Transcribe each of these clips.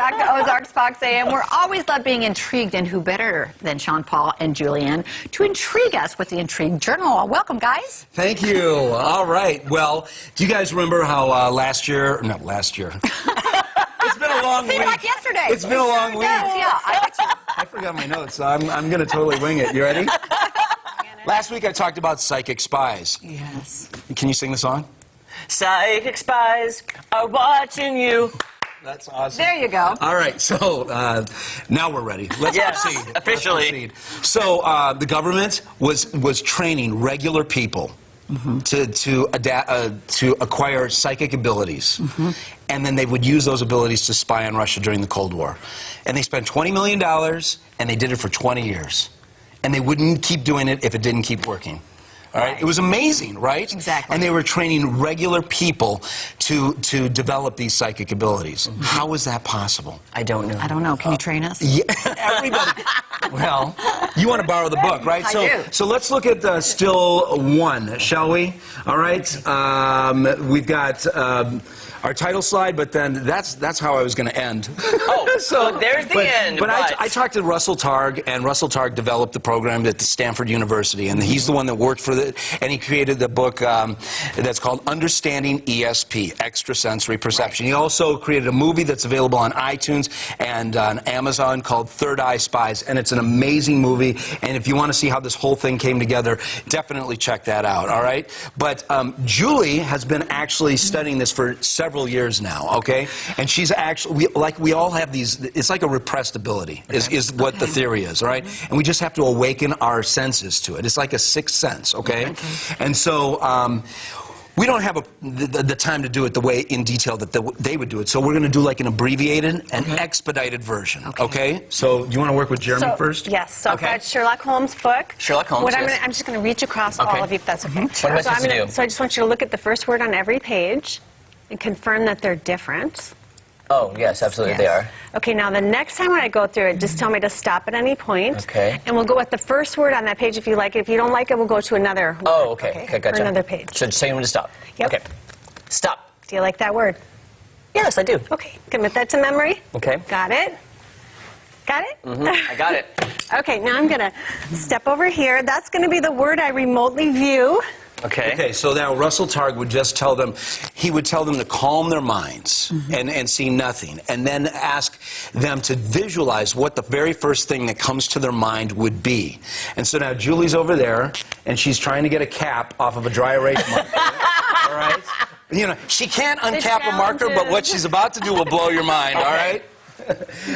back to Ozarks Fox AM. We're always love being intrigued, and who better than Sean Paul and Julianne to intrigue us with the Intrigue Journal. Welcome, guys. Thank you. All right. Well, do you guys remember how last year? It's been a long week. Like yesterday. It's been a long week. Yeah, I forgot my notes, so I'm going to totally wing it. You ready? Last week I talked about psychic spies. Yes. Can you sing the song? Psychic spies are watching you. That's awesome. There you go. All right, so now we're ready. Let's proceed. Officially. Let's proceed. So the government was training regular people to acquire psychic abilities, and then they would use those abilities to spy on Russia during the Cold War. And they spent $20 million, and they did it for 20 years. And they wouldn't keep doing it if it didn't keep working. All right? It was amazing, right? Exactly. And they were training regular people to develop these psychic abilities. How is that possible? I don't know. I don't know. Can you train us? Yeah, everybody. Well, you want to borrow the book, right? I do. So let's look at still one, shall we? All right. We've got our title slide, but then that's how I was going to end. Oh, so there's the end. But I talked to Russell Targ, and Russell Targ developed the program at Stanford University, and he's the one that worked for and he created the book that's called Understanding ESP, Extrasensory Perception. He also created a movie that's available on iTunes and on Amazon called Third Eye Spies, and it's an amazing movie, and if you want to see how this whole thing came together, definitely check that out, all right? But Julie has been actually studying this for several years now, okay? And she's actually, we all have these, it's like a repressed ability, is what the theory is, all right? And we just have to awaken our senses to it. It's like a sixth sense, okay? And so, we don't have the time to do it the way in detail that they would do it, so we're going to do like an abbreviated and expedited version, okay? So, do you want to work with Jeremy first? Yes, so I've got Sherlock Holmes' book. Sherlock Holmes, I'm just going to reach across all of you, if that's okay. What am I supposed to do? So I just want you to look at the first word on every page and confirm that they're different. Oh, yes, absolutely, they are. Okay, now the next time when I go through it, just tell me to stop at any point. Okay. And we'll go with the first word on that page if you like it. If you don't like it, we'll go to another word. Oh, okay, gotcha. Or another page. Should say when to stop. Yep. Okay. Stop. Do you like that word? Yes, I do. Okay, commit that to memory. Okay. Got it? Got it? I got it. Okay, now I'm going to step over here. That's going to be the word I remotely view. Okay. Okay, so now Russell Targ would just tell them, he would tell them to calm their minds and see nothing, and then ask them to visualize what the very first thing that comes to their mind would be. And so now Julie's over there, and she's trying to get a cap off of a dry erase marker. All right? You know, she can't uncap a marker, but what she's about to do will blow your mind, all right?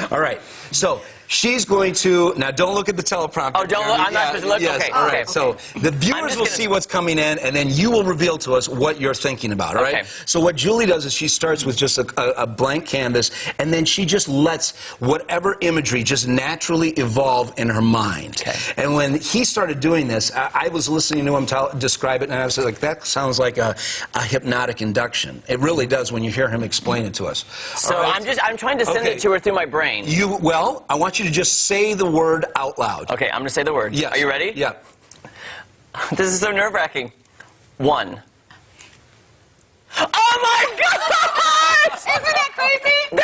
All right, so she's going to, now don't look at the teleprompter. Oh, don't look, I'm not supposed to look? Yes, Okay, all right, okay. so the viewers will see what's coming in, and then you will reveal to us what you're thinking about, all right? Okay. So what Julie does is she starts with just a blank canvas, and then she just lets whatever imagery just naturally evolve in her mind. Okay. And when he started doing this, I was listening to him describe it, and I was like, that sounds like a hypnotic induction. It really does when you hear him explain it to us. So right? I'm trying to send it to her through my brain. Well, I want you to just say the word out loud. Okay, I'm going to say the word. Yes. Are you ready? Yeah. This is so nerve-wracking. 1. Oh my gosh! Isn't that crazy?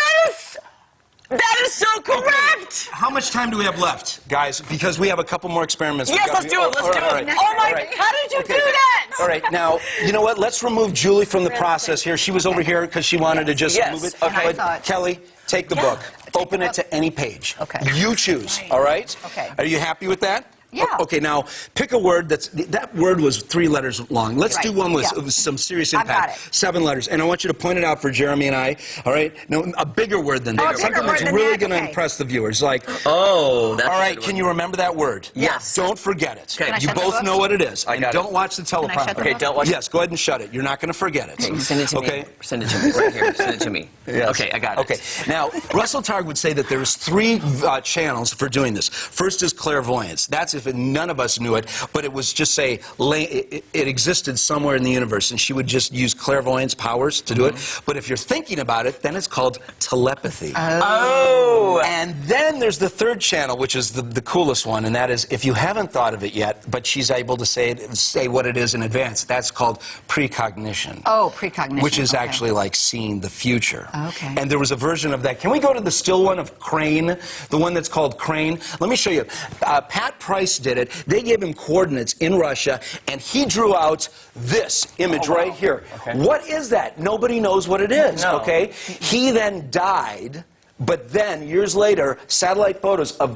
That is so correct! How much time do we have left, guys? Because we have a couple more experiments. Yes, let's do it. Let's do it. Right. Oh my! How did you do that? All right, now you know what? Let's remove Julie from the process here. She was over here because she wanted to just move it. Okay. But Kelly, take the book. Open it to any page. Okay. You choose. All right. Okay. Are you happy with that? Yeah. Okay, now pick a word that word was 3 letters long. Let's do one with some serious impact. I've got it. 7 letters. And I want you to point it out for Jeremy and I. All right? No, a bigger word than that. Something that's really going to impress the viewers. Like, oh, that's all right, can you remember that word? Yes. Don't forget it. Okay. You both know what it is. I got it. Don't watch the teleprompter. Okay, don't watch it. Yes, go ahead and shut it. You're not going to forget it. Okay, send it to me. Okay. Send it to me right here. Send it to me. Yes. Okay, I got it. Okay. Now, Russell Targ would say that there's 3 channels for doing this. First is clairvoyance. That's if none of us knew it, but it was just say it existed somewhere in the universe, and she would just use clairvoyance powers to do it. But if you're thinking about it, then it's called telepathy. Oh. And then there's the third channel, which is the coolest one, and that is if you haven't thought of it yet, but she's able to say what it is in advance. That's called precognition. Oh, precognition. Which is actually like seeing the future. Okay. And there was a version of that. Can we go to the still one of Crane? The one that's called Crane? Let me show you. Pat Price did it. They gave him coordinates in Russia, and he drew out this image right here. Okay. What is that? Nobody knows what it is, No. okay? He then died. But then, years later, satellite photos of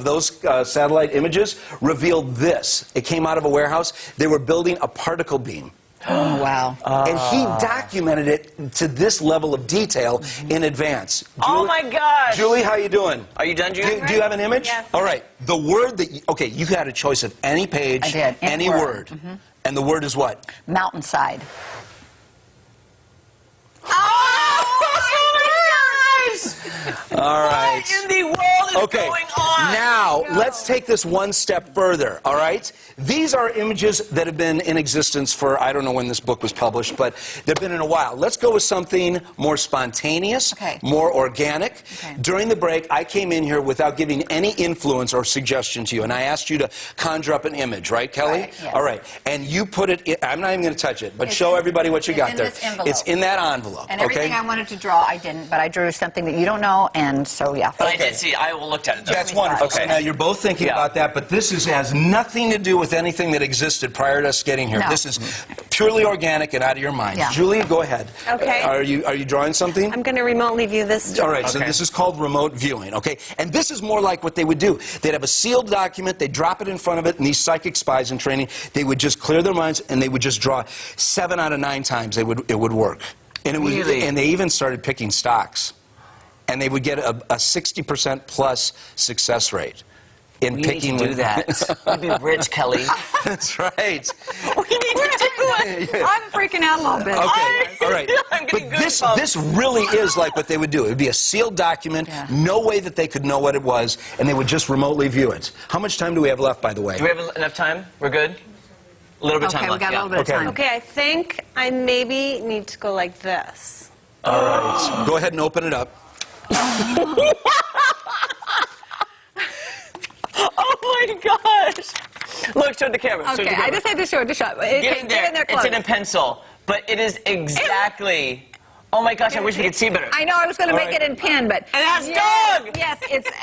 those satellite images revealed this. It came out of a warehouse. They were building a particle beam. Oh, wow. And he documented it to this level of detail in advance. Oh, my gosh. Julie, how you doing? Are you done, Julie? Do you have an image? Yes. All right. The word that okay, you had a choice of any page, I did. any word. And the word is what? Mountainside. All right. What in the world is Okay, going on? now let's take this one step further, all right? These are images that have been in existence for, I don't know when this book was published, but they've been in a while. Let's go with something more spontaneous, more organic. During the break, I came in here without giving any influence or suggestion to you, and I asked you to conjure up an image, right, Kelly? Right, yes. All right, and you put it in, I'm not even going to touch it, but show everybody what you got in there. this envelope. It's in that envelope, And everything I wanted to draw, I didn't, but I drew something that you don't know, and so, yeah. But I did see. I looked at it. Though. That's wonderful. Okay. So now you're both thinking about that, but this has nothing to do with anything that existed prior to us getting here. No. This is purely organic and out of your mind. Yeah. Julie, go ahead. Okay. Are you drawing something? I'm going to remotely view this. All right, so this is called remote viewing, okay? And this is more like what they would do. They'd have a sealed document, they'd drop it in front of it, and these psychic spies in training, they would just clear their minds, and they would just draw 7 out of 9 times it would work. And, it was, Really? and they even started picking stocks. And they would get a 60% plus success rate in We picking. need to do that. We'd be rich, Kelly. That's right. We need to do it. I'm freaking out a little bit. Okay, all right. I'm getting But goosebumps. this really is like what they would do. It would be a sealed document, no way that they could know what it was, and they would just remotely view it. How much time do we have left, by the way? Do we have enough time? We're good? A little bit of time Okay, we left. got a little bit of time. Okay, I think I maybe need to go like this. All right. Go ahead and open it up. Oh my gosh! Look, show the camera. show the Okay, camera. I just had to show it to shot. Get in there. there It's close. in a pencil, but it is exactly. Oh my gosh! I wish we could see better. I know I was going to make it in pen, but... And that's yes, dog! Yes,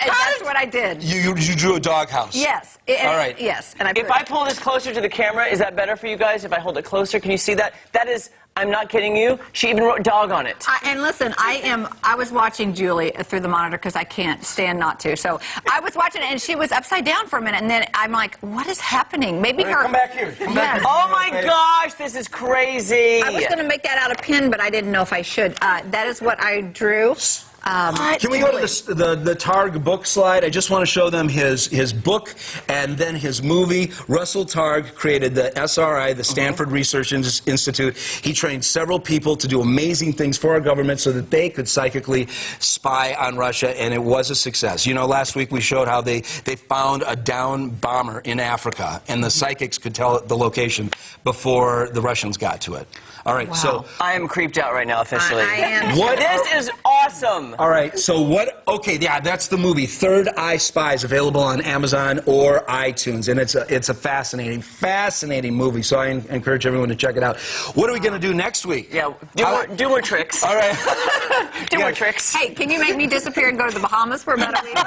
that's what I did. You drew a doghouse. Yes. All right. Yes, and I If I pull this closer to the camera, is that better for you guys? If I hold it closer, can you see that? That is, I'm not kidding you. She even wrote dog on it. And listen, I was watching Julie through the monitor because I can't stand not to. So I was watching it, and she was upside down for a minute, and then I'm like, what is happening? Maybe All right, her... come back here. Come back Yes. here. Oh my gosh, this is crazy. I was going to make that out of pen, but I didn't know if I should. That is what I drew. Can we go to the Targ book slide? I just want to show them his book and then his movie. Russell Targ created the SRI, the Stanford Research Institute. He trained several people to do amazing things for our government so that they could psychically spy on Russia, and it was a success. You know, last week we showed how they found a down bomber in Africa, and the psychics could tell the location before the Russians got to it. All right, so... I am creeped out right now, officially. I am. What? This is awesome. All right, so what? Okay, yeah, that's the movie Third Eye Spies, available on Amazon or iTunes, and it's a fascinating movie. So I encourage everyone to check it out. What are we going to do next week? Yeah, do more tricks. All right. Do more tricks. Hey, can you make me disappear and go to the Bahamas for about a week?